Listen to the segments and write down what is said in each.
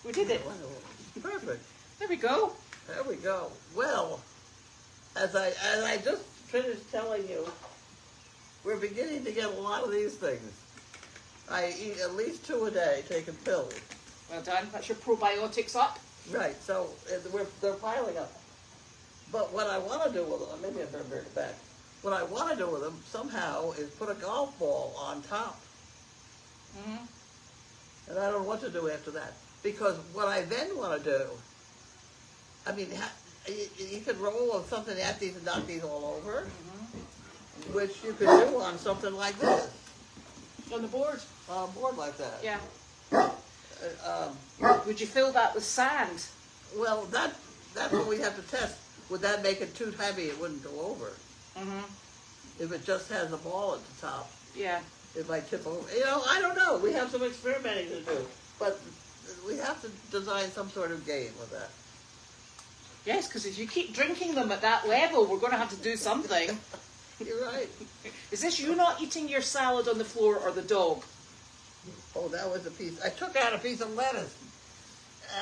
We did it. Perfect. There we go. There we go. Well, as I just finished telling you, we're beginning to get a lot of these things. I eat at least 2 a day, taking pills. Well done. That's your probiotics up. Right, so they're piling up. But what I want to do with them, maybe I better bring it back. What I want to do with them somehow is put a golf ball on top. Mm-hmm. And I don't know what to do after that. Because what I then want to do, I mean, you could roll on something at these and knock these all over, which you could do on something like this. On the board? On a board like that. Yeah. Would you fill that with sand? Well, that's what we have to test. Would that make it too heavy? It wouldn't go over. Mm-hmm. If it just has a ball at the top. Yeah. If I tip over. You know, I don't know. We have some experimenting to do. But we have to design some sort of game with that. Yes, because if you keep drinking them at that level, we're going to have to do something. You're right. Is this you not eating your salad on the floor or the dog? Oh, that was a piece. I took out a piece of lettuce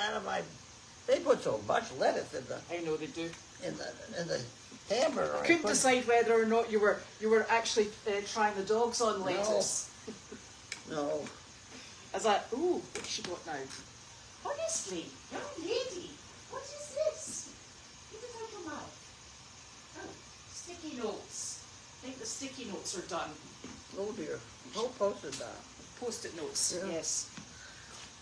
out of my. They put so much lettuce in the. I know they do. In the hamburger. I couldn't decide whether or not you were actually trying the dogs on lettuce. No. I was like, ooh, what's she got now? Honestly, young lady, what is this? Get it out your mouth. Oh, sticky notes. I think the sticky notes are done. Oh dear. Whole Post-it note. Post-it notes, Yeah. yes.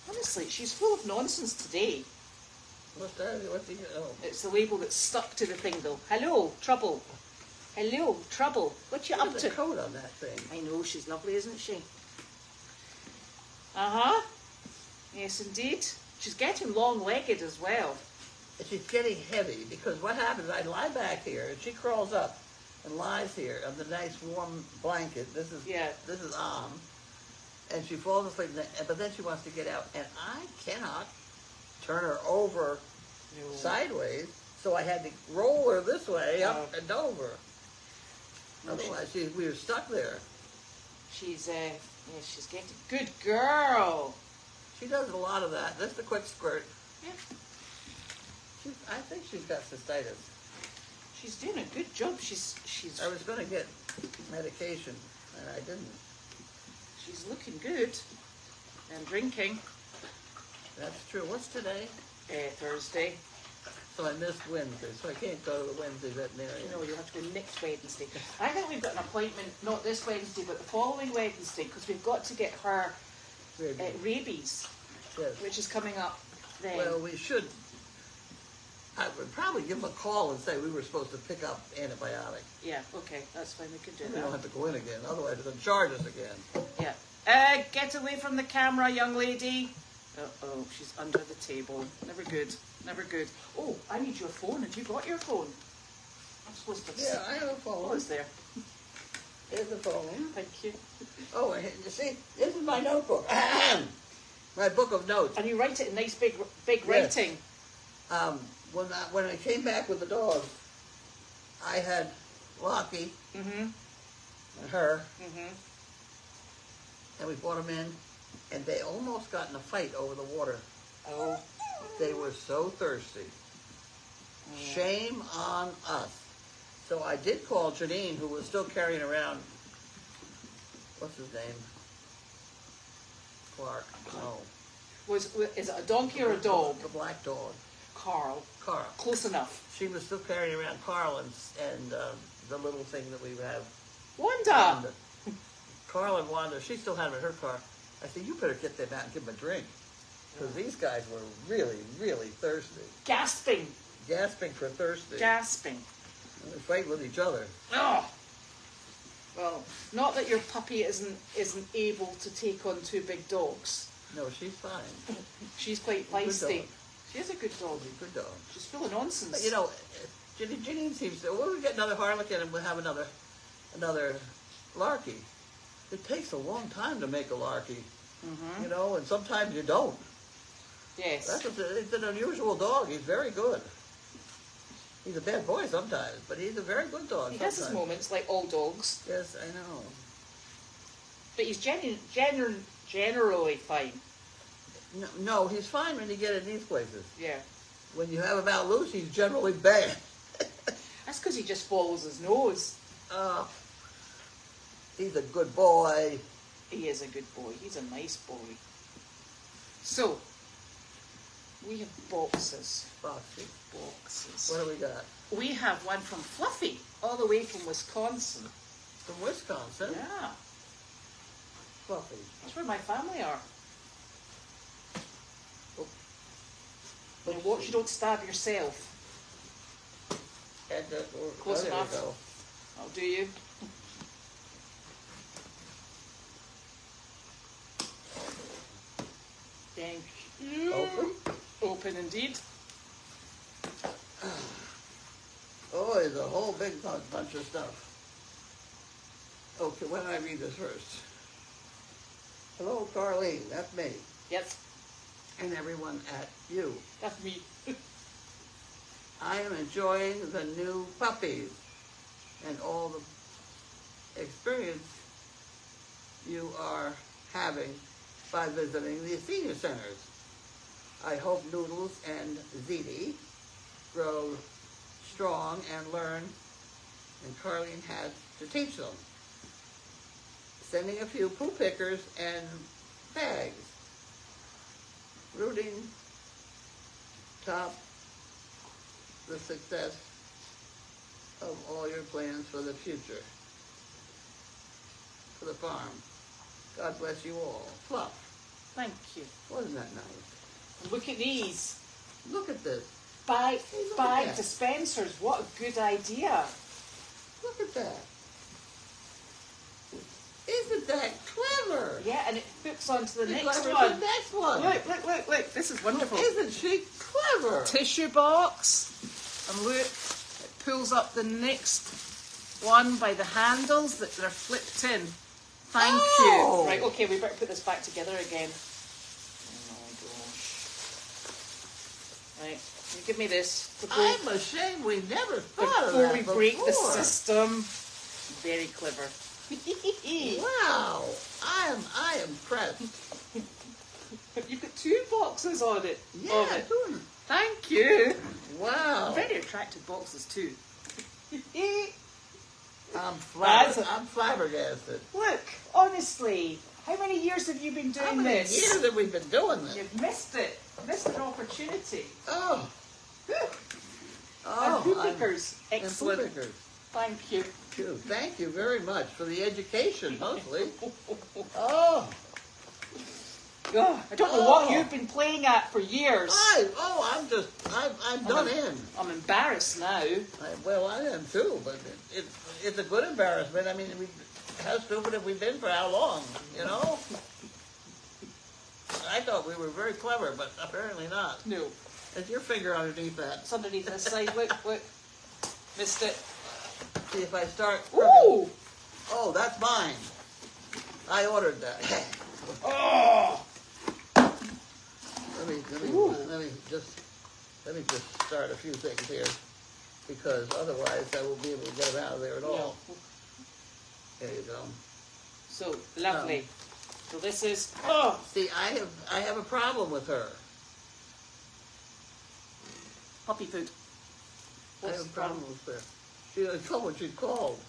Honestly, she's full of nonsense today. What's that? What's the? Oh. It's the label that's stuck to the thing, though. Hello, trouble. Hello, trouble. What you Look up at to? the coat on that thing. I know, she's lovely, isn't she? Uh-huh. Yes, indeed. She's getting long-legged as well. She's getting heavy because what happens, I lie back here and she crawls up and lies here on the nice warm blanket. This is on. And she falls asleep, but then she wants to get out. And I cannot turn her over sideways, so I had to roll her this way, up and over. Otherwise, we were stuck there. She's she's getting good girl. She does a lot of that. That's the quick squirt. Yeah. I think she's got cystitis. She's doing a good job. She's. I was going to get medication, and I didn't. She's looking good and drinking. That's true. What's today? Thursday. So I missed Wednesday, so I can't go to the Wednesday veterinarian. No, you'll have to go next Wednesday. I think we've got an appointment, not this Wednesday, but the following Wednesday, because we've got to get her rabies, Yes. which is coming up then. Well, we should. I would probably give them a call and say we were supposed to pick up antibiotic. Yeah, okay, that's fine, we can do We that. don't have to go in again, otherwise they're going to charge us again. Yeah. Get away from the camera, young lady. Uh-oh, she's under the table. Never good, never good. Oh, I need your phone. Have you got your phone? I'm supposed to... Yeah, I have a phone. Oh, it's there. Here's the phone. Thank you. Oh, and you see, this is my notebook. My book of notes. And you write it in nice big Yes. writing. When I came back with the dogs, I had Lockie Mm-hmm. and her, Mm-hmm. and we brought them in, and they almost got in a fight over the water. Oh. They were so thirsty. Shame on us. So I did call Janine, who was still carrying around, what's his name? Clark. No. Is it a donkey or a dog? The black dog. Carl. Carl. Close enough. She was still carrying around Carl and the little thing that we have. Wanda. Carl and Wanda, she still had them in her car. I said, you better get them out and give them a drink. Because these guys were really, really thirsty. Gasping. Gasping for thirsty. Gasping. And they're fighting with each other. Oh. Well, not that your puppy isn't able to take on two big dogs. No, she's fine. She's quite Good feisty. dog. She is a good dog. Good dog. She's full of nonsense. But, you know, Janine seems to, when we get another harlequin and we'll have another larky. It takes a long time to make a larky, you know, and sometimes you don't. Yes. It's an unusual dog. He's very good. He's a bad boy sometimes, but he's a very good dog. He has his moments, like all dogs. Yes, I know. But he's generally fine. No, he's fine when you get in these places. Yeah. When you have him out loose, he's generally bad. That's because he just follows his nose. He's a good boy. He is a good boy. He's a nice boy. So, we have boxes. Boxes. Boxes. What do we got? We have one from Fluffy, all the way from Wisconsin. From Wisconsin? Yeah. Fluffy. That's where my family are. Oh. Now watch you don't stab yourself. Close enough. I'll do you. Thank you. Open? Open indeed. Oh, there's a whole big bunch of stuff. Okay, why don't I read this first? Hello, Carlene. That's me. Yes. And everyone at you. That's me. I am enjoying the new puppies and all the experience you are having by visiting the senior centers. I hope Noodles and Ziti grow strong and learn, and Carlene has to teach them. Sending a few poo pickers and bags. Rooting top the success of all your plans for the future, for the farm. God bless you all. Fluff. Thank you. Wasn't that nice? Look at these. Look at this. Bag that. dispensers. What a good idea. Look at that. Isn't that clever? Yeah, and it hooks onto the next clever one. The next one. Look. This is wonderful. Isn't she clever? Tissue box. And look, it pulls up the next one by the handles that are flipped in. Thank you. Right, okay, we better put this back together again. Oh my gosh. Right, you give me this. I'm ashamed we never thought of that before we break the before. system. Very clever. Wow, I am impressed. You've got 2 boxes on it. Yeah, of it. 2. Thank you. Wow. Very attractive boxes too. I'm flabbergasted. Look, honestly, how many years have you been doing How many this? years have we been doing this? You've missed it. Missed an opportunity. Oh. And poo pickers. Excellent. And poo pickers. Thank you. Thank you very much for the education, mostly. Oh. Oh, I don't know what you've been playing at for years. I'm done in. I'm embarrassed now. I am too, but it's a good embarrassment. I mean, how stupid have we been for how long, you know? I thought we were very clever, but apparently not. No. There's your finger underneath that. It's underneath this side. Look. Missed it. See if I start. Ooh! Oh, that's mine. I ordered that. Oh! Let me just start a few things here, because otherwise I won't be able to get them out of there at all. No. There you go. So lovely. So this is. See, I have a problem with her. Puppy food. I have a problem with her. She doesn't tell what she called.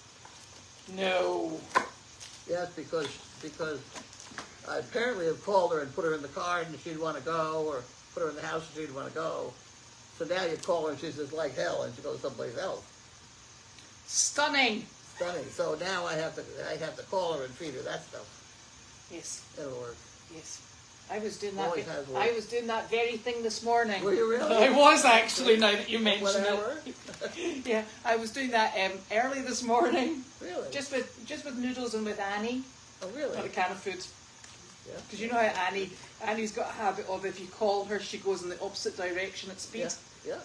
No. Yes, because I apparently have called her and put her in the car and she'd want to go, or put her in the house and she'd want to go. So now you call her and she says like hell and she goes someplace else. Stunning. So now I have to call her and feed her that stuff. Yes. It'll work. Yes. I was doing that. Always has worked. I was doing that very thing this morning. Were you really? I was actually. Now that you mention Whatever. it. Yeah, I was doing that early this morning. Really? Just with Noodles and with Annie. Oh, really? Not a can of food. Yeah. Because you know how Annie's got a habit of, if you call her, she goes in the opposite direction at speed. Yeah.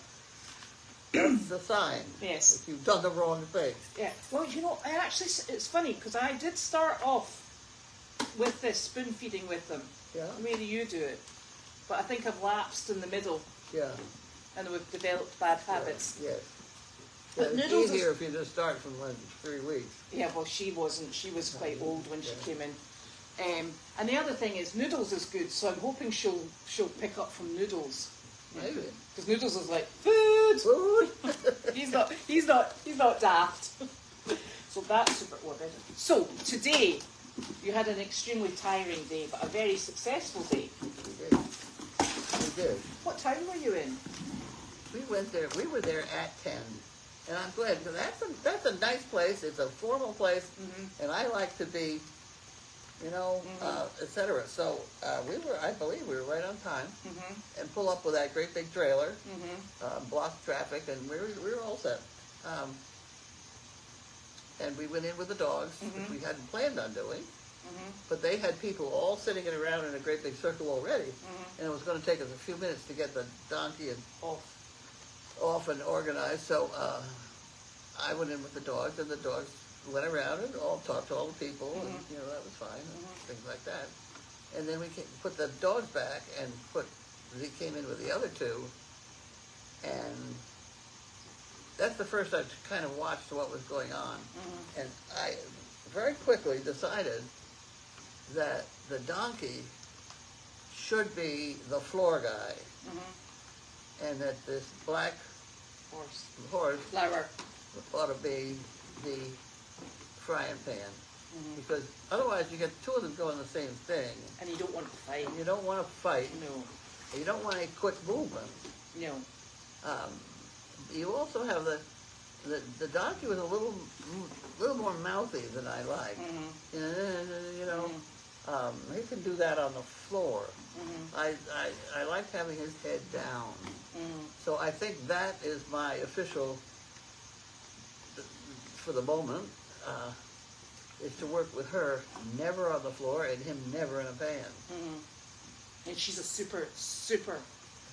That's the sign. Yes. That you've done the wrong thing. Yeah. Well, you know, it's funny because I did start off with this spoon feeding with them. Yeah. The way that you do it. But I think I've lapsed in the middle. Yeah. And we've developed bad habits. Yes. But it's Noodles easier if you just start from 3 weeks. Yeah, well, she wasn't. She was quite old when she came in. And the other thing is Noodles is good, so I'm hoping she'll pick up from Noodles. Maybe. Because Noodles is like, food! Food? he's not daft. So that's super ordered. So today, you had an extremely tiring day, but a very successful day. We did. What town were you in? We were there at 10. And I'm glad, because that's a nice place. It's a formal place, and I like to be, etc. So I believe we were right on time, and pull up with that great big trailer, block traffic, and we were all set. And we went in with the dogs, which we hadn't planned on doing, but they had people all sitting around in a great big circle already, and it was going to take us a few minutes to get the donkey off and organized. So I went in with the dogs, and the dogs went around and all talked to all the people, and that was fine, and things like that. And then we put the dogs back and Zeke came in with the other two, and that's the first I kind of watched what was going on. And I very quickly decided that the donkey should be the floor guy, and that this black horse Flower. ought to be the frying pan, because otherwise you get two of them going the same thing, And you don't want to fight. and you don't want to fight. No. You don't want any quick movement. No. You also have the donkey was a little more mouthy than I like. He can do that on the floor. I like having his head down. So I think that is my official, for the moment, is to work with her never on the floor and him never in a pan. And she's a super.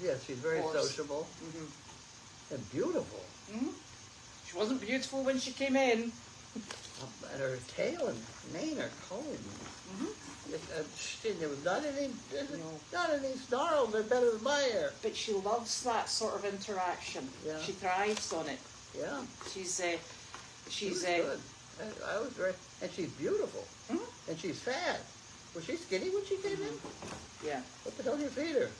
Yes, she's very sociable and beautiful. She wasn't beautiful when she came in. And her tail and mane are combed. There was not any snarls. They're better than my hair. But she loves that sort of interaction. Yeah. She thrives on it. Yeah. She's good. I was very, and she's beautiful. And she's fat. Was she skinny when she came in? Yeah. What the hell do you feed her?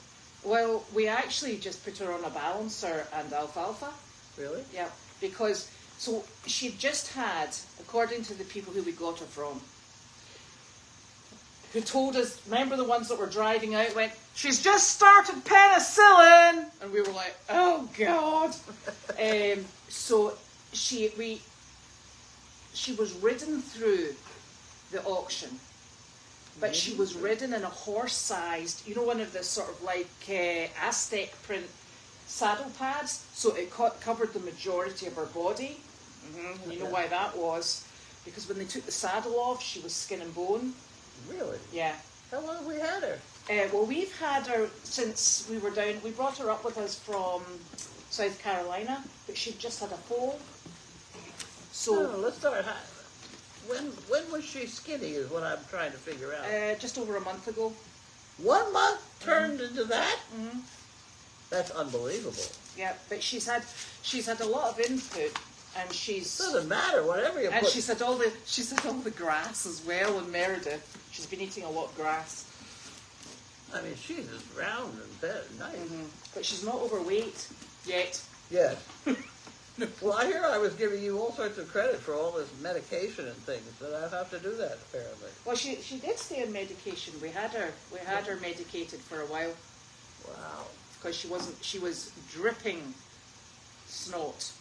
Well, we actually just put her on a balancer and alfalfa. Really? Yeah. Because, so she just had, according to the people who we got her from, who told us, remember the ones that were driving out, went, she's just started penicillin! And we were like, oh God. So she was ridden through the auction, but she was ridden in a horse-sized, one of the sort of like Aztec print saddle pads, so it covered the majority of her body. And you know why that was? Because when they took the saddle off, she was skin and bone. Really? Yeah. How long have we had her? Well, we've had her since we were down. We brought her up with us from South Carolina, but she'd just had a foal. So let's start. When was she skinny is what I'm trying to figure out. Just over a month ago. 1 month turned into that? That's unbelievable. Yeah, but she's had a lot of input, and doesn't matter, whatever you put. And she's had all the grass as well in Meredith. She's been eating a lot of grass. I mean, she's as round and nice. But she's not overweight yet. Yes. Well, I hear I was giving you all sorts of credit for all this medication and things, but I have to do that apparently. Well, she did stay on medication. We had her medicated for a while. Wow. Because she was dripping snot.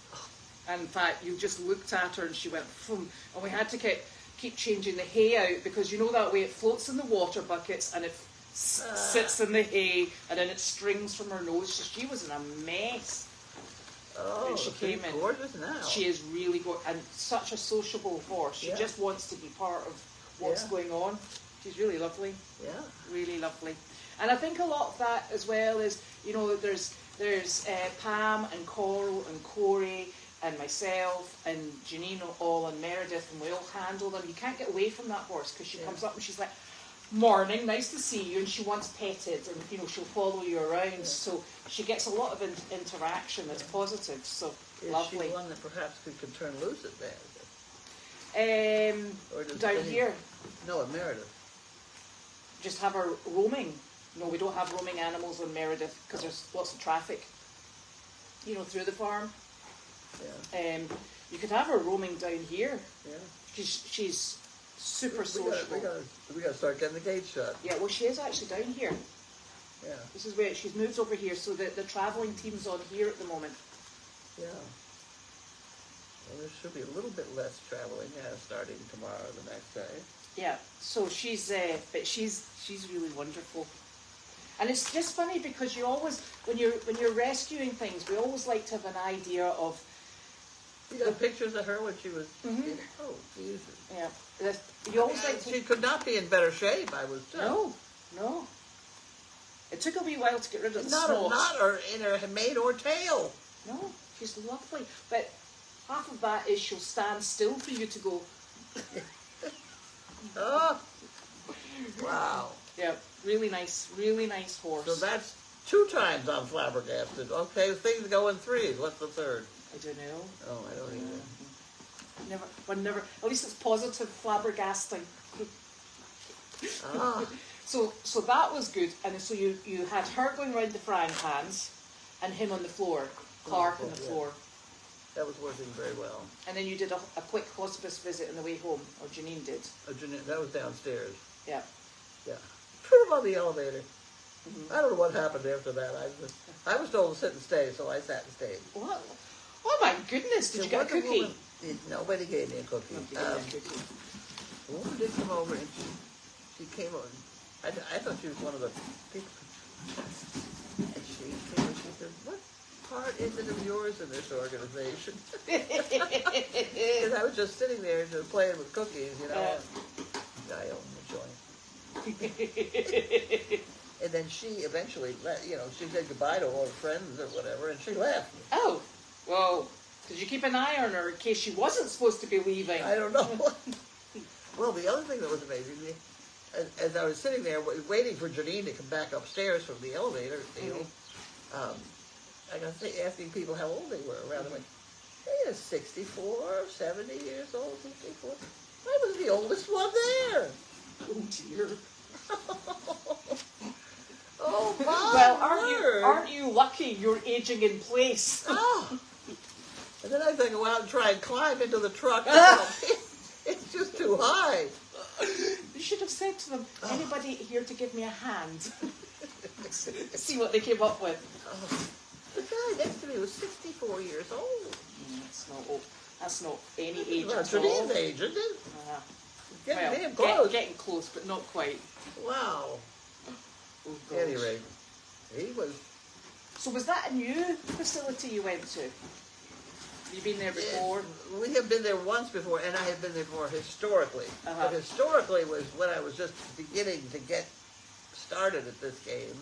And in fact, you just looked at her and she went, phoom, and we had to keep changing the hay out, because that way it floats in the water buckets and it sits in the hay, and then it strings from her nose. So she was in a mess. Oh, she came in. Gorgeous now. She is really gorgeous, and such a sociable horse. She just wants to be part of what's going on. She's really lovely. Yeah. Really lovely. And I think a lot of that as well is, there's Pam and Coral and Corey and myself and Janine all and Meredith, and we all handle them. You can't get away from that horse, because she comes up and she's like, morning, nice to see you, and she wants petted, and she'll follow you around. So she gets a lot of interaction that's positive. So lovely. Is she one that perhaps could turn loose at that? Down here? No, at Meredith. just have her roaming. No, we don't have roaming animals on Meredith because there's lots of traffic, you know, through the farm. Yeah. You could have her roaming down here. Yeah. She's super sociable. We gotta start getting the gate shut. Yeah, well, she is actually down here. Yeah. This is where she's moved over here, so the travelling team's on here at the moment. Yeah. Well, there should be a little bit less traveling starting tomorrow, the next day. Yeah. So but she's really wonderful. And it's just funny because you always, when you're rescuing things, we always like to have an idea of. You got pictures of her when she was. Mm-hmm. Oh, Jesus. Yeah. You always like to. She could not be in better shape, I was told. No. It took a wee while to get rid of the not in her mane or tail. No, she's lovely. But half of that is she'll stand still for you to go. Oh. Wow. Yeah, really nice horse. So that's 2 times I'm flabbergasted. Okay, things go in 3s. What's the third? I don't know. Oh, I don't even. Never. At least it's positive flabbergasting. Ah. So that was good, and so you had her going round the frying pans, and him on the floor, Clark on the floor. That was working very well. And then you did a quick hospice visit on the way home, or Janine did. That was downstairs. Yeah. Yeah. Put him on the elevator. Mm-hmm. I don't know what happened after that. I was told to sit and stay, so I sat and stayed. What? Oh my goodness! Did you get a cookie? Nobody gave me a cookie. A woman did come over and she came over. I thought she was one of the people. And she came and she said, "What part is it of yours in this organization?" Because I was just sitting there just playing with cookies, you know. I own the joint. And then she eventually, she said goodbye to all her friends or whatever, and she left. Oh, well, did you keep an eye on her in case she wasn't supposed to be leaving? I don't know. Well, the other thing that was amazing, as I was sitting there waiting for Janine to come back upstairs from the elevator, I got asking people how old they were around. I'm like, they are 64, 70 years old, 64. I was the oldest one there. Oh, dear. Oh, my well, aren't you lucky you're aging in place? Oh. And then I think, go out and try and climb into the truck. It's just too high. You should have said to them, anybody here to give me a hand? See what they came up with. The guy next to me was 64 years old. That's not any age at all. That's Janine's age, isn't it? Getting close. Getting close, but not quite. Wow. Oh, at any rate, he was... So was that a new facility you went to? You've been there before? We have been there once before, and I have been there before historically. But historically was when I was just beginning to get started at this game.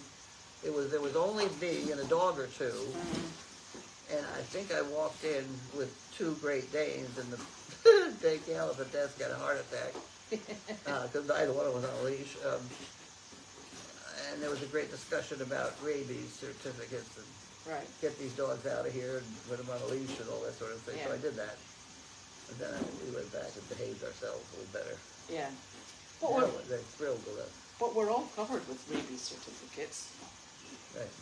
There was only me and a dog or two, and I think I walked in with 2 Great Danes, and the day gal at the desk got a heart attack because neither one was on a leash. And there was a great discussion about rabies certificates and get these dogs out of here and put them on a leash and all that sort of thing. So I did that. And then we went back and behaved ourselves a little better. Yeah. They're thrilled with us. But we're all covered with rabies certificates. Right.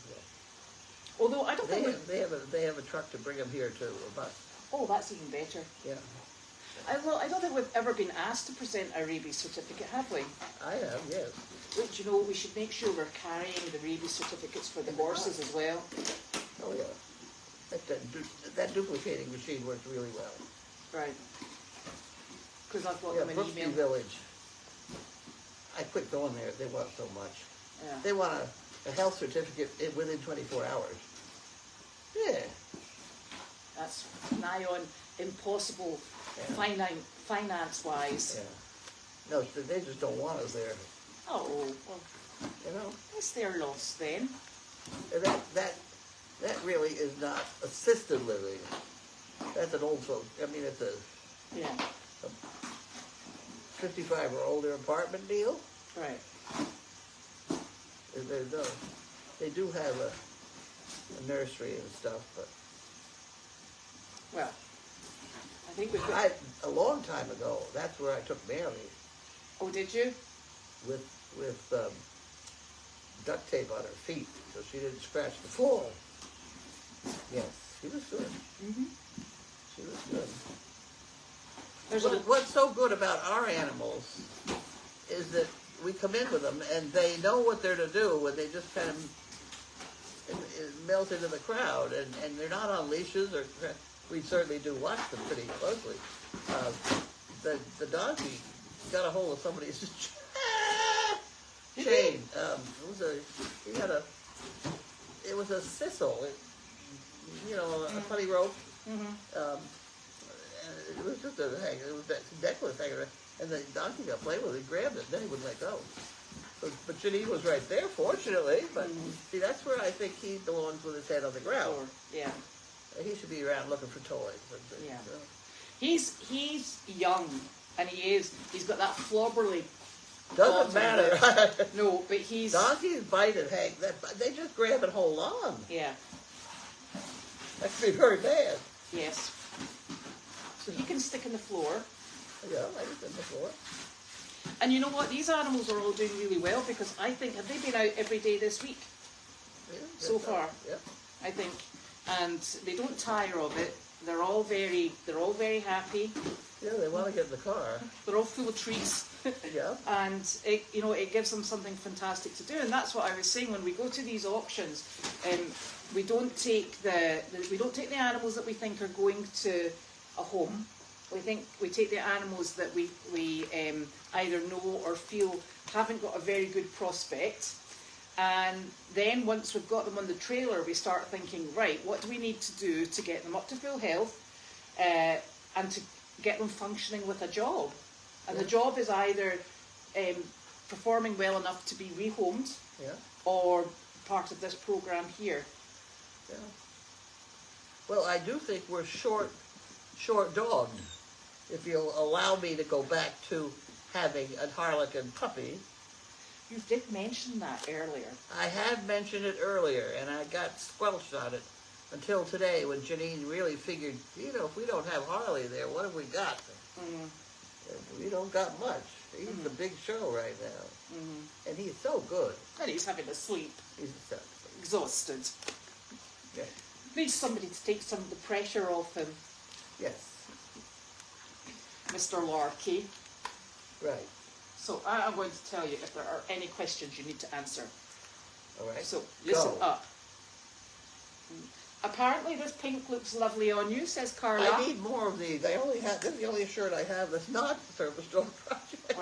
Yeah. Although I don't think they have a truck to bring them here too, a bus. Oh, that's even better. Yeah. I don't think we've ever been asked to present a rabies certificate, have we? I have, yes. But we should make sure we're carrying the rabies certificates for the horses as well. Oh yeah. That duplicating machine works really well. Right. Because I've got them in Brooksby email. Village. I quit going there. They want so much. Yeah. They want a health certificate within 24 hours. Yeah. That's nigh on impossible finance-wise. Yeah. No, they just don't want us there. Oh, well, you know. It's their loss then. That really is not assisted living. That's an old folk. I mean, it's a 55 or older apartment deal. Right. They do have a nursery and stuff, but. Well, I think a long time ago, that's where I took Mary. Oh, did you? with duct tape on her feet so she didn't scratch the floor. Yes, she was good. Mm-hmm. She was good. What's so good about our animals is that we come in with them and they know what they're to do, and they just kind of melt into the crowd, and they're not on leashes, or we certainly do watch them pretty closely. The donkey got a hold of somebody's chain. It was a sisal, a funny rope. Mm-hmm. It was just a hang. It was that necklace hanging around, and the donkey got playing with it. He grabbed it, and then he wouldn't let go. But Janine was right there, fortunately. But see, that's where I think he belongs, with his head on the ground. Sure. Yeah. He should be around looking for toys. Yeah. He's young, and he's got that flobberly. Doesn't matter. No, but he's... Donkeys bite and hang. They just grab and hold on. Yeah. That could be very bad. Yes. So he can stick in the floor. Yeah, I can stick in the floor. And you know what? These animals are all doing really well, because I think, have they been out every day this week? Yeah, so far. Yeah. I think. And they don't tire of it. They're all very happy. Yeah, they want to get in the car. They're all full of treats. Yeah. And it gives them something fantastic to do. And that's what I was saying, when we go to these auctions, we don't take the animals that we think are going to a home. We take the animals that we either know or feel haven't got a very good prospect. And then once we've got them on the trailer, we start thinking, right, what do we need to do to get them up to full health, and to get them functioning with a job? And the job is either performing well enough to be rehomed, or part of this program here. Yeah. Well, I do think we're short dogged. If you'll allow me to go back to having a Harlequin puppy. You did mention that earlier. I had mentioned it earlier, and I got squelched on it until today, when Janine really figured, if we don't have Harley there, what have we got? We don't got much. He's the big show right now. And he's so good. And he's having a sleep. He's exhausted. Yeah. Needs somebody to take some of the pressure off him. Yes. Mr. Larky. Right. So I'm going to tell you if there are any questions you need to answer. All right. So listen up. Apparently this pink looks lovely on you, says Carla. I need more of these. This is the only shirt I have that's not the Service Dog Project.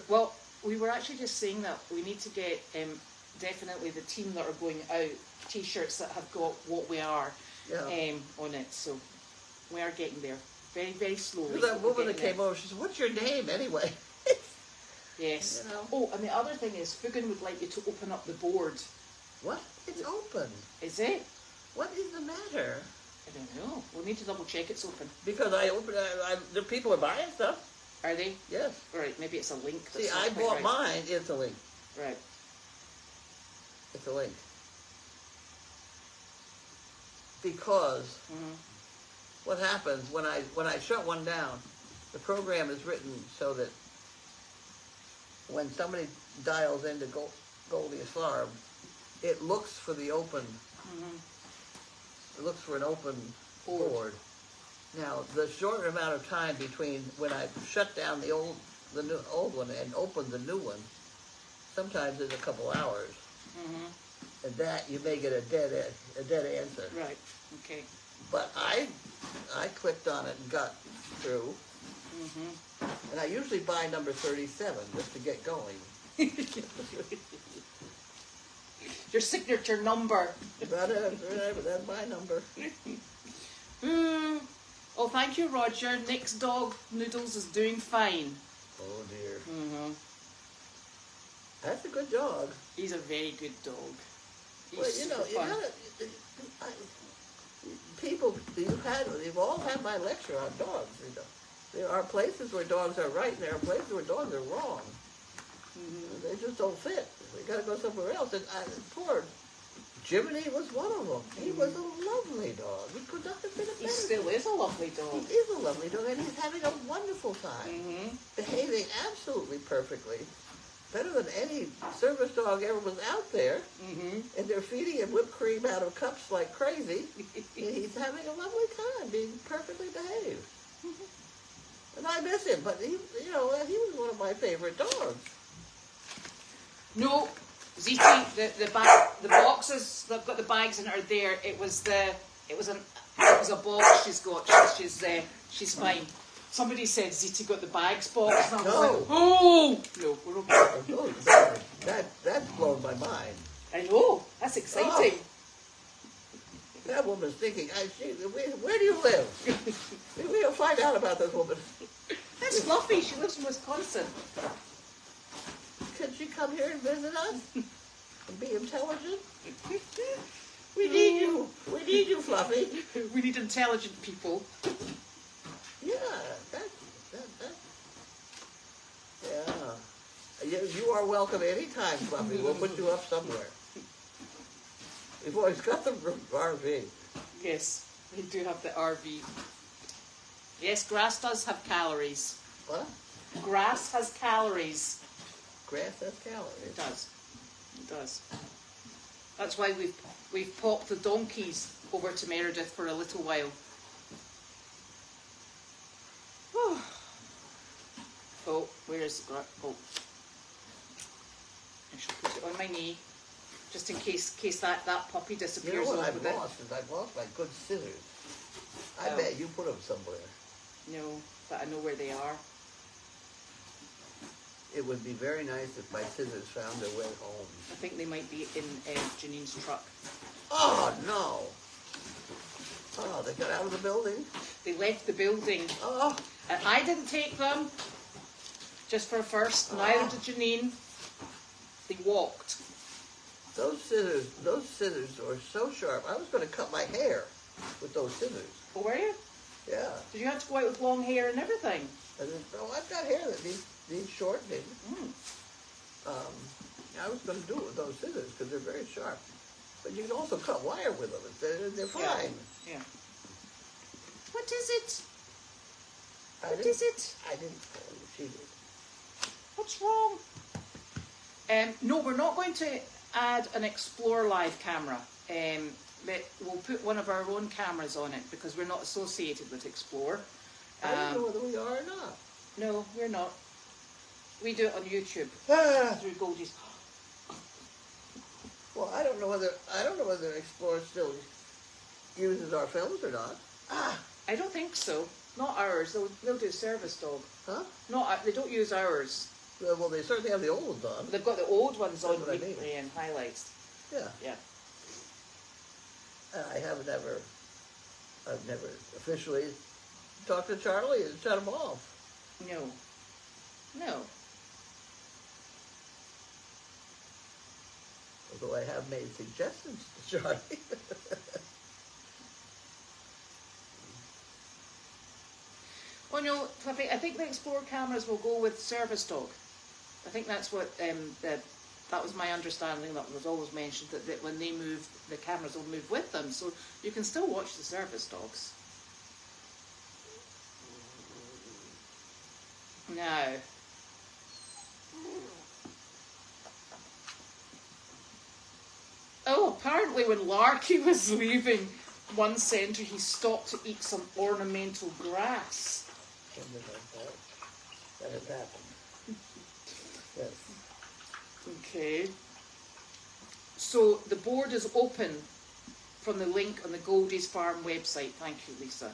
Well, we were actually just saying that we need to get definitely the team that are going out T-shirts that have got what we are on it. So we are getting there. Very, very slowly. That woman that came over, she said, "What's your name anyway?" Yes. Oh, and the other thing is, Fugan would like you to open up the board. What? It's open. Is it? What is the matter? I don't know. We'll need to double check it's open. Because I opened the people are buying stuff. Are they? Yes. Right, maybe it's a link. See, I bought mine. It's a link. Right. It's a link. Because what happens when I shut one down, the program is written so that when somebody dials into Goldy's farm, it looks for the open. It looks for an open board. Now, the shorter amount of time between when I shut down the old one and opened the new one, sometimes it's a couple hours. And that you may get a dead answer. Right. Okay. But I clicked on it and got through. And I usually buy number 37 just to get going. Your signature number. That's my number. Oh, thank you, Roger. Nick's dog, Noodles, is doing fine. Oh, dear. That's a good dog. He's a very good dog. Well, people, you've all had my lecture on dogs. There are places where dogs are right, and there are places where dogs are wrong. They just don't fit. They got to go somewhere else. And poor Jiminy was one of them. He was a lovely dog. He could not have been a better. He still is a lovely dog. He is a lovely dog, and he's having a wonderful time, behaving absolutely perfectly. better than any service dog ever was out there. Mm-hmm. And they're feeding him whipped cream out of cups like crazy. And he's having a lovely time, being perfectly behaved. And I miss him, but he was one of my favorite dogs. No, Ziti, the boxes that've got the bags in it are there. It was a box she's got. She's fine. Somebody said Ziti got the bags box. And I was like, oh no, we're okay. Oh, that's blown my mind. I know, that's exciting. Oh. That woman's thinking, where do you live? We'll find out about this woman. That's Fluffy. She lives in Wisconsin. Can she come here and visit us? And be intelligent? We need you. We need you, Fluffy. We need intelligent people. Yeah, yeah. You are welcome anytime, Fluffy. We'll put you up somewhere. We've always got the RV. Yes, we do have the RV. Yes, grass does have calories. What? Grass has calories. Grass has calories. It does. It does. That's why we've popped the donkeys over to Meredith for a little while. Oh, where is the grass? Oh. I shall put it on my knee. Just in case that puppy disappears. You know what I've lost is I've lost my good scissors. I bet you put them somewhere. No, but I know where they are. It would be very nice if my scissors found their way home. I think they might be in Janine's truck. Oh, no. Oh, they got out of the building? They left the building. Oh. And I didn't take them. Just for a first. Neither did Janine. They walked. Those scissors are so sharp. I was going to cut my hair with those scissors. Oh, were you? Yeah. Did you have to go out with long hair and everything? I said, no, I've got hair that needs shortening. I was going to do it with those scissors because they're very sharp. But you can also cut wire with them. They're fine. Yeah. What is it? What is it? I didn't tell you. She did. What's wrong? No, we're not going to add an Explore Live camera. But we'll put one of our own cameras on it because we're not associated with Explore. I don't know whether we are or not. No, we're not. We do it on YouTube through Goldy's. Well, I don't know whether Explore still uses our films or not. I don't think so. Not ours. They'll do Service Dog. Huh? No, they don't use ours. Well, they certainly have the old ones on. They've got the old ones on what I mean. and highlights. Yeah. Yeah. I've never officially talked to Charlie and shut him off. No. No. Although I have made suggestions to Charlie. Well, no, I think the Explore cameras will go with Service Dog. I think that's what that was my understanding. That was always mentioned that when they move, the cameras will move with them, so you can still watch the Service Dogs. No. Oh, apparently when Larky was leaving one centre, he stopped to eat some ornamental grass. Something like that. That has happened. Yes. Okay. So the board is open from the link on the Goldy's Farm website. Thank you, Lisa.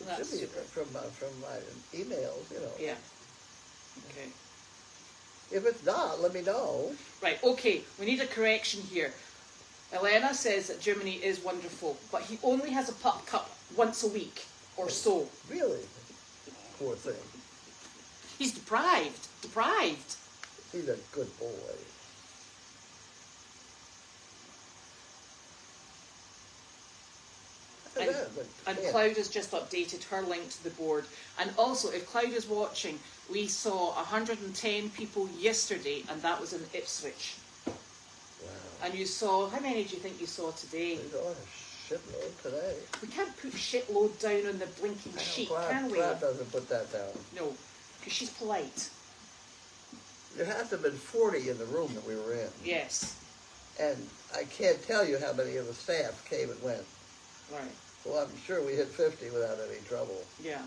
It should be from my emails, you know. Yeah. Okay. If it's not, let me know. Right, okay. We need a correction here. Elena says that Germany is wonderful, but he only has a pup cup once a week or so. Really? Poor thing. He's deprived. Deprived. He's a good boy. And Cloud has just updated her link to the board. And also, if Cloud is watching, we saw 110 people yesterday, and that was in Ipswich. Wow. And you saw, how many do you think you saw today? We got a shitload today. We can't put shitload down on the blinking sheet, can we? Cloud doesn't put that down. No, because she's polite. There has to have been 40 in the room that we were in. Yes. And I can't tell you how many of the staff came and went. Right. Well, I'm sure we hit 50 without any trouble. Yeah.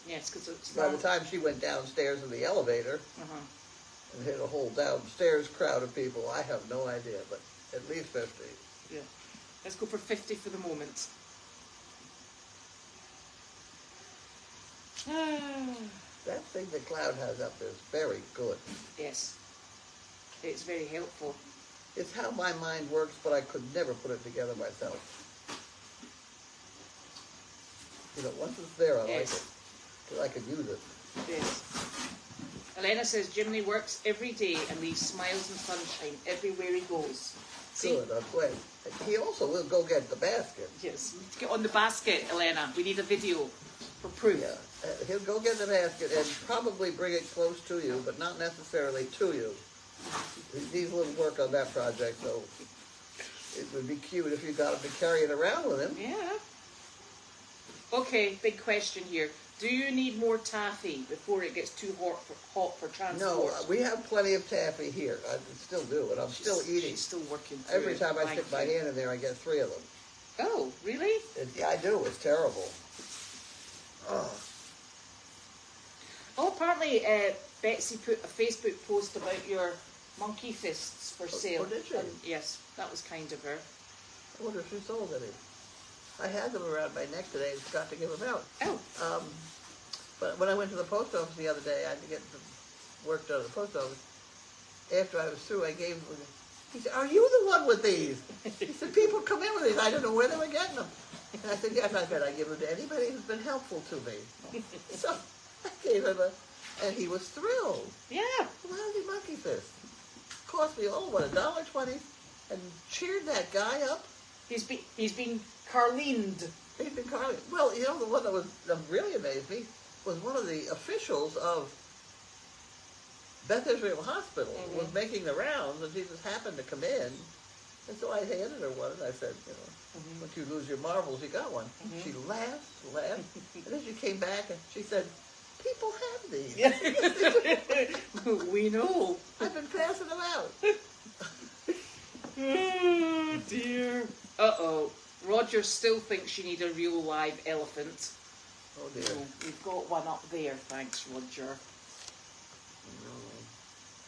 Yes, because it's... By the time she went downstairs in the elevator and hit a whole downstairs crowd of people, I have no idea, but at least 50. Yeah. Let's go for 50 for the moment. That thing that Cloud has up there is very good. Yes. It's very helpful. It's how my mind works, but I could never put it together myself. You know, once it's there, I like it. Because I can use it. Yes. Elena says Jimmy works every day and leaves smiles and sunshine everywhere he goes. Good, I'm glad. He also will go get the basket. Yes, get on the basket, Elena. We need a video for proof. Yeah, he'll go get the basket and probably bring it close to you, but not necessarily to you. He needs a little work on that project, so it would be cute if you got him to carry it around with him. Yeah. Okay, big question here. Do you need more taffy before it gets too hot for transport? No, we have plenty of taffy here. I still do, and I'm still eating. She's still working through Every time I stick my hand in there, I get 3 of them. Oh, really? Yeah, I do. It's terrible. Oh, apparently Betsy put a Facebook post about your monkey fists for sale. Oh, did she? Yes, that was kind of her. I wonder if she sold any. I had them around my neck today and forgot to give them out. Oh. But when I went to the post office the other day, I had to get the work done at the post office. After I was through, I gave him. He said, "Are you the one with these?" He said, "People come in with these. I don't know where they were getting them." And I said, "Yes, I said I give them to anybody who's been helpful to me." So I gave him and he was thrilled. Yeah. Lousy monkey fist. Cost me $1.20, and cheered that guy up. He's been Carlened. He's been Carlene. Well, you know, the one that really amazed me was one of the officials of Beth Israel Hospital was making the rounds, and she just happened to come in. And so I handed her one, and I said, you know, once you lose your marbles, you got one. She laughed, and then she came back, and she said, "People have these." We know. I've been passing them out. Oh, dear. Uh-oh. Roger still thinks you need a real live elephant. Oh, dear. So we've got one up there, thanks, Roger. No.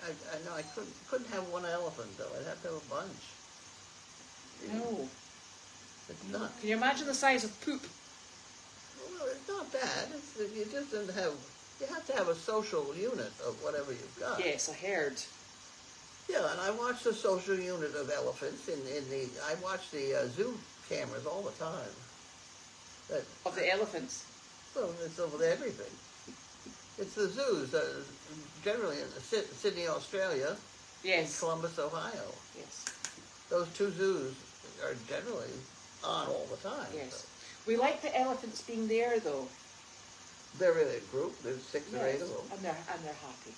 I know I couldn't have one elephant, though. I'd have to have a bunch. No. It's not. Can you imagine the size of poop? Well, it's not that. You just didn't have. You have to have a social unit of whatever you've got. Yes, I heard. Yeah, and I watch the social unit of elephants I watch the zoo cameras all the time. Of the elephants? Well, it's over everything. It's the zoos, generally in Sydney, Australia, Yes. and Columbus, Ohio. Yes. Those 2 zoos are generally on all the time. Yes. So. We like the elephants being there, though. They're really a group. There's 6 or 8 of them. And they're happy.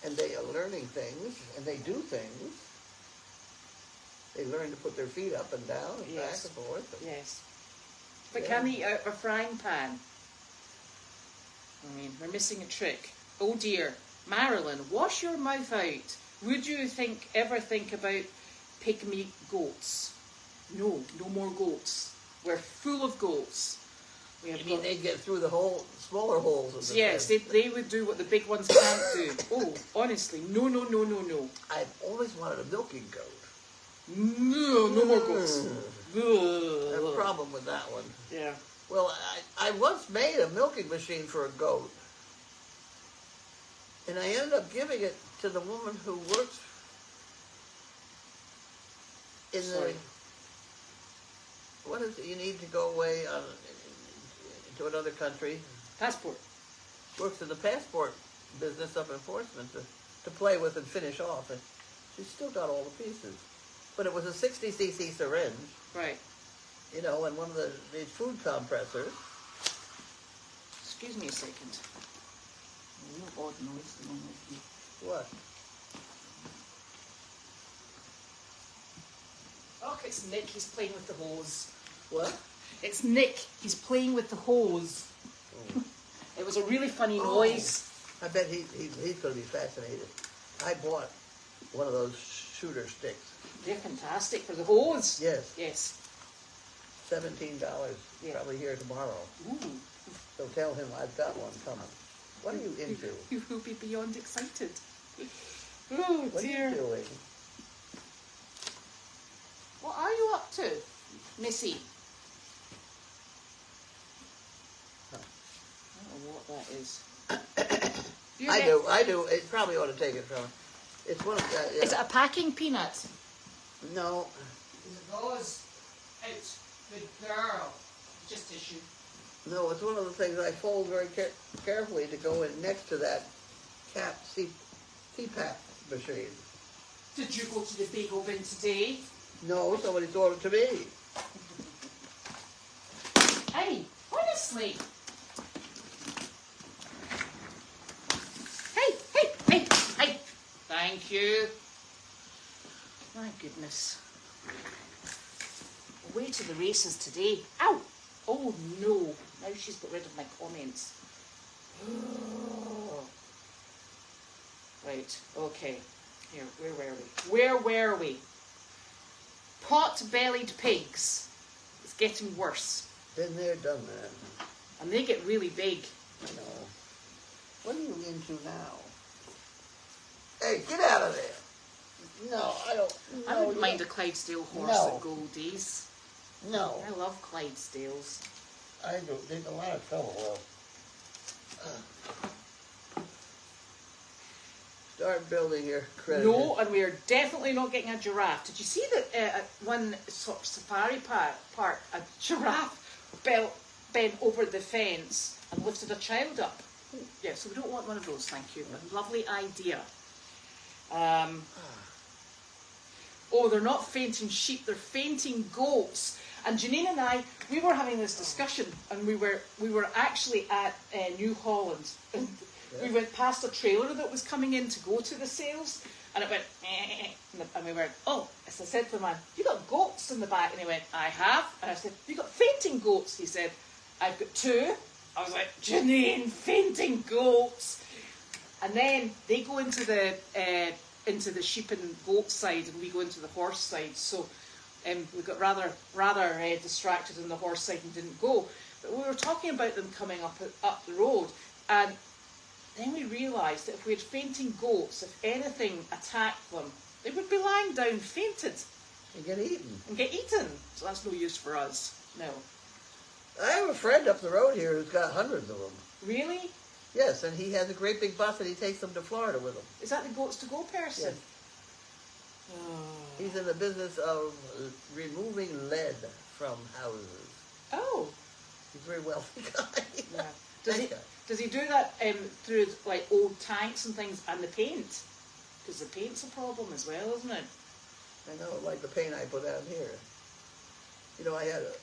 And they are learning things, and they do things. They learn to put their feet up and down and back and forth. Yes. But can they eat out of a frying pan? I mean, we're missing a trick. Oh dear. Marilyn, wash your mouth out. Would you ever think about pygmy goats? No, no more goats. We're full of goats. You mean they'd get through the smaller holes in the Yes, fence? they would do what the big ones can't do. Oh, honestly, no. I've always wanted a milking goat. No, no more goats. I have a problem with that one. Yeah. Well, I once made a milking machine for a goat, and I ended up giving it to the woman who works in what is it? You need to go away to another country. Passport. Works in the passport business of enforcement to play with and finish off. And she's still got all the pieces. But it was a 60cc syringe. Right. You know, and one of these food compressors. Excuse me a second. Odd noise. What? Oh, it's Nick. He's playing with the hose. What? It's Nick. He's playing with the hose. Oh. It was a really funny noise. I bet he's going to be fascinated. I bought one of those shooter sticks. They're fantastic for the hose. Yes. Yes. $17, probably here tomorrow. Ooh. So tell him I've got one coming. What are you into? You will be beyond excited. Oh, what dear. What are you doing? What are you up to, Missy? Huh. I don't know what that is. I do. It probably ought to take it from her. It's one of the... Is it a packing peanut? No. It goes out. Good girl. Just tissue. No, it's one of the things I fold very carefully to go in next to that CPAP machine. Did you go to the bagel bin today? No, somebody taught it to me. Hey, honestly. Hey. Thank you. My goodness. Away to the races today. Ow! Oh no. Now she's got rid of my comments. Right, okay. Here, where were we? Pot-bellied pigs. It's getting worse. Been there, done that. And they get really big. I know. What are you into now? Hey, get out of there. No, I don't. No, I wouldn't mind a Clydesdale horse at Goldy's. No. I love Clydesdales. I do. There's a lot of trouble, though. Start building your credit. No, and we are definitely not getting a giraffe. Did you see that at one sort of safari park, a giraffe bent over the fence and lifted a child up? Yeah, so we don't want one of those, thank you. But lovely idea. Oh, they're not fainting sheep, they're fainting goats. And Janine and I, we were having this discussion, and we were actually at New Holland. And we went past a trailer that was coming in to go to the sales, and it went, and we went, oh, as I said to the man, you got goats in the back? And he went, I have. And I said, you got fainting goats? He said, I've got 2. I was like, Janine, fainting goats. And then they go into the sheep and goat side, and we go into the horse side. So we got rather distracted on the horse side and didn't go. But we were talking about them coming up the road, and then we realised that if we had fainting goats, if anything attacked them, they would be lying down fainted. And get eaten. So that's no use for us. No. I have a friend up the road here who's got hundreds of them. Really? Yes, and he has a great big bus and he takes them to Florida with him. Is that the Goats to Go person? Yes. Oh. He's in the business of removing lead from houses. Oh. He's a very wealthy guy. Yeah. Does he do that through like old tanks and things and the paint? Because the paint's a problem as well, isn't it? I know, like the paint I put out here. You know,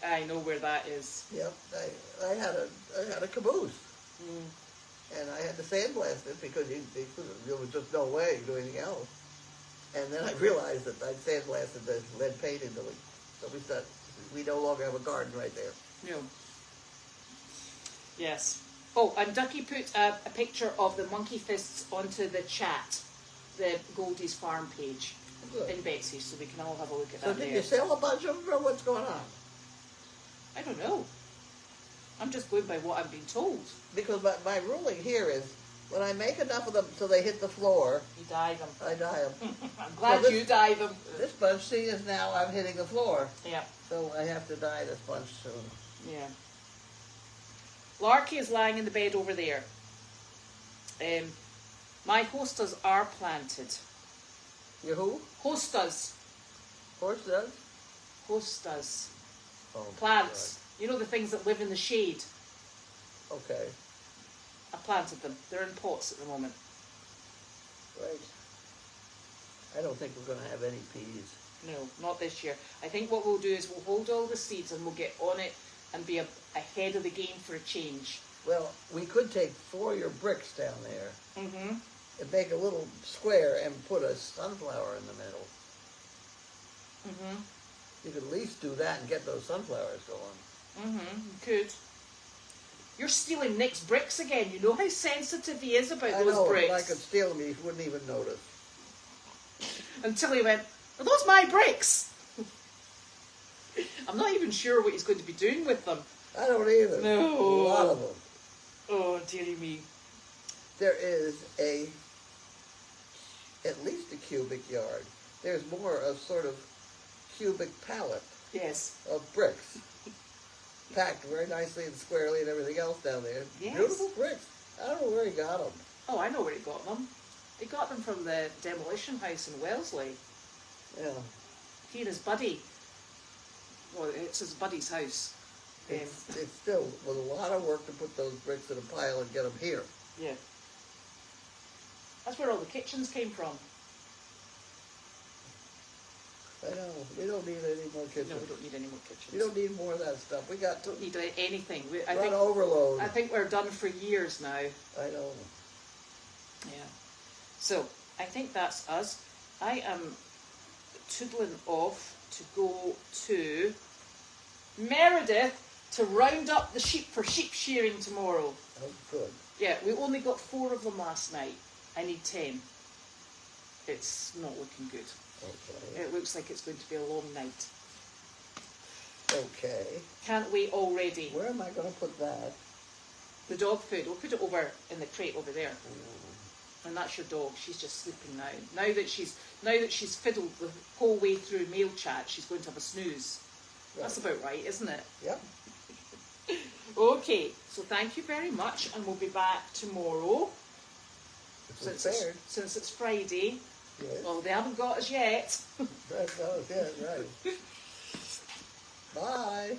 I know where that is. Yep, I had a caboose. And I had to sandblast it because there was just no way to do anything else. And then I realized that I'd sandblasted the lead paint into it. So we no longer have a garden right there. No. Yes. Oh, and Ducky put a picture of the monkey fists onto the chat, the Goldy's farm page. Good. In Betsy, so we can all have a look at that. So did you sell a bunch of them, or what's going on? I don't know. I'm just going by what I'm being told. Because my ruling here is, when I make enough of them till they hit the floor, you dye them. I dye them. I'm glad you dye them. This bunch, see, is now I'm hitting the floor. Yeah. So I have to dye this bunch soon. Yeah. Larky is lying in the bed over there. My hostas are planted. Your who? Hostas. Hostas? Hostas. Oh, plants. God. You know the things that live in the shade? Okay. I planted them. They're in pots at the moment. Right. I don't think we're going to have any peas. No, not this year. I think what we'll do is we'll hold all the seeds and we'll get on it and be ahead of the game for a change. Well, we could take 4 of your bricks down there. Mm-hmm. And make a little square and put a sunflower in the middle. Mm-hmm. You could at least do that and get those sunflowers going. Mm-hmm. You could. You're stealing Nick's bricks again. You know how sensitive he is about those know, bricks. If I could steal them, he wouldn't even notice. Until he went, are those my bricks? I'm not even sure what he's going to be doing with them. I don't either. No. A lot of them. Oh, dearie me. There is at least a cubic yard. There's more of sort of cubic pallet. Yes. Of bricks. Packed very nicely and squarely and everything else down there. Yes. Beautiful bricks. I don't know where he got them. Oh, I know where he got them. He got them from the demolition house in Wellesley. Yeah. He and his buddy. Well, it's his buddy's house. It's still was a lot of work to put those bricks in a pile and get them here. Yeah. That's where all the kitchens came from. I know. We don't need any more kitchens. No, we don't need any more kitchens. We don't need more of that stuff. We got don't need anything. I run think overload. I think we're done for years now. I know. Yeah. So I think that's us. I am toodling off to go to Meredith to round up the sheep for sheep shearing tomorrow. Oh, good. Yeah, we only got 4 of them last night. I need 10. It's not looking good. Okay. It looks like it's going to be a long night. Okay. Can't wait already. Where am I going to put that? The dog food. We'll put it over in the crate over there. And that's your dog. She's just sleeping now. Now that she's fiddled the whole way through mail chat, she's going to have a snooze. Right. That's about right, isn't it? Yep. Okay. So thank you very much, and we'll be back tomorrow. Since it's Friday. Yes. Well, they haven't got us yet. Right. Bye.